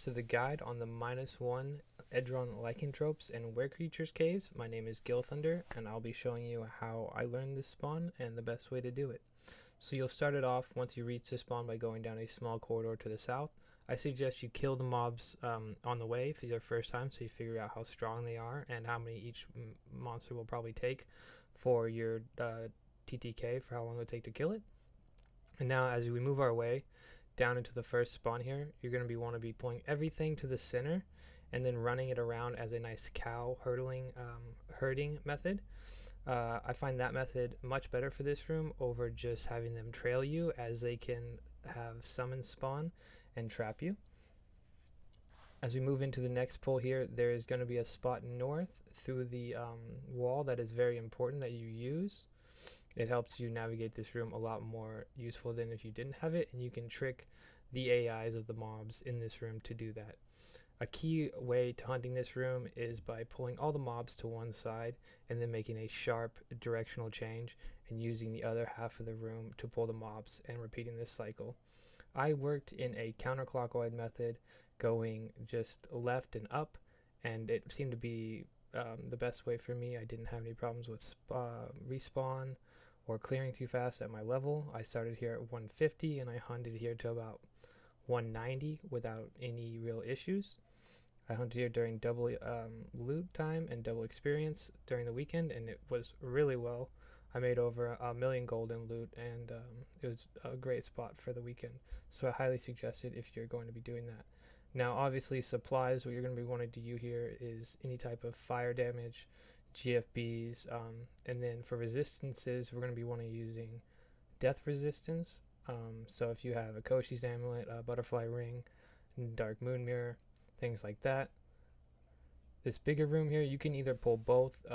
guys to the guide on the -1 Edron lycanthropes and werecreatures caves. My name is Thunder, and I'll be showing you how I learned this spawn and the best way to do it. So you'll start it off once you reach the spawn by going down a small corridor to the south. I suggest you kill the mobs on the way if these are first time, so you figure out how strong they are and how many each monster will probably take for your TTK, for how long it'll take to kill it. And now as we move our way down into the first spawn here, you're going to want to be pulling everything to the center and then running it around as a nice cow herding method. I find that method much better for this room over just having them trail you, as they can have summon spawn and trap you. As we move into the next pull here, there is going to be a spot north through the wall that is very important that you use. It helps you navigate this room a lot more useful than if you didn't have it, and you can trick the AIs of the mobs in this room to do that. A key way to hunting this room is by pulling all the mobs to one side and then making a sharp directional change and using the other half of the room to pull the mobs and repeating this cycle. I worked in a counterclockwise method, going just left and up, and it seemed to be the best way for me. I didn't have any problems with respawn or clearing too fast at my level. I started here at 150 and I hunted here to about 190 without any real issues. I hunted here during double loot time and double experience during the weekend, and it was really well. I made over 1 million gold in loot, and it was a great spot for the weekend. So I highly suggest it if you're going to be doing that. Now obviously supplies, what you're going to be wanting to do here is any type of fire damage, GFBs, and then for resistances we're going to be wanting using death resistance. So if you have a Koshi's amulet, a butterfly ring, dark moon mirror, things like that. This bigger room here, you can either pull both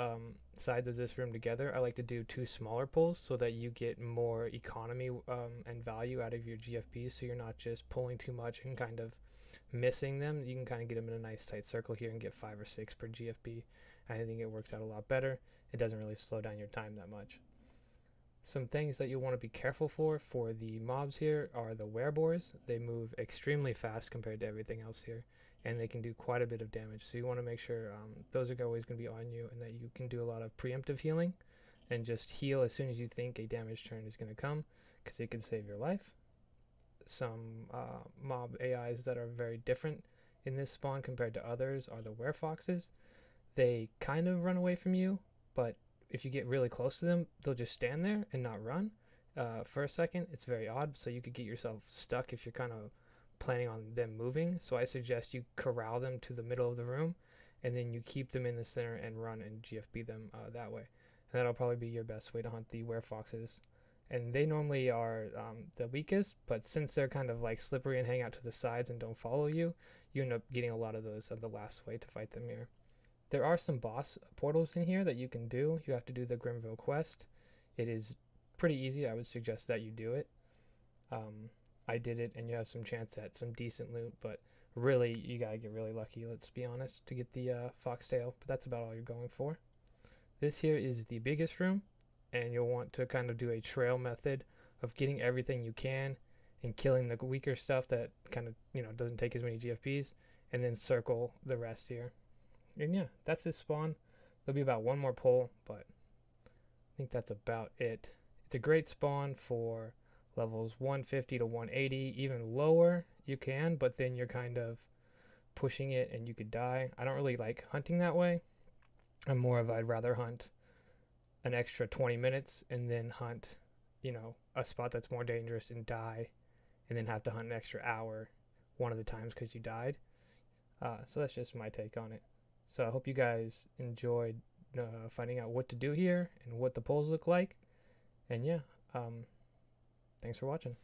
sides of this room together. I like to do 2 smaller pulls so that you get more economy and value out of your GFPs, so you're not just pulling too much and kind of missing them. You can kind of get them in a nice tight circle here and get 5 or 6 per GFP. I think it works out a lot better. It doesn't really slow down your time that much. Some things that you'll want to be careful for the mobs here are the werebores. They move extremely fast compared to everything else here, and they can do quite a bit of damage. So you want to make sure those are always going to be on you, and that you can do a lot of preemptive healing and just heal as soon as you think a damage turn is going to come, because it can save your life. Some mob AIs that are very different in this spawn compared to others are the werefoxes. They kind of run away from you, but if you get really close to them, they'll just stand there and not run for a second. It's very odd, so you could get yourself stuck if you're kind of planning on them moving. So I suggest you corral them to the middle of the room, and then you keep them in the center and run and GFB them that way. And that'll probably be your best way to hunt the werefoxes. And they normally are the weakest, but since they're kind of like slippery and hang out to the sides and don't follow you, you end up getting a lot of those the last way to fight them here. There are some boss portals in here that you can do. You have to do the Grimville quest. It is pretty easy. I would suggest that you do it. I did it, and you have some chance at some decent loot, but really you gotta get really lucky, let's be honest, to get the foxtail. But that's about all you're going for. This here is the biggest room, and you'll want to kind of do a trail method of getting everything you can and killing the weaker stuff that kind of doesn't take as many GFPs, and then circle the rest here. And yeah, that's this spawn. There'll be about 1 more pull, but I think that's about it. It's a great spawn for levels 150 to 180, even lower you can, but then you're kind of pushing it and you could die. I don't really like hunting that way. I'm more of, I'd rather hunt an extra 20 minutes and then hunt, a spot that's more dangerous and die, and then have to hunt an extra hour one of the times because you died. So that's just my take on it. So I hope you guys enjoyed finding out what to do here and what the pulls look like. And yeah, thanks for watching.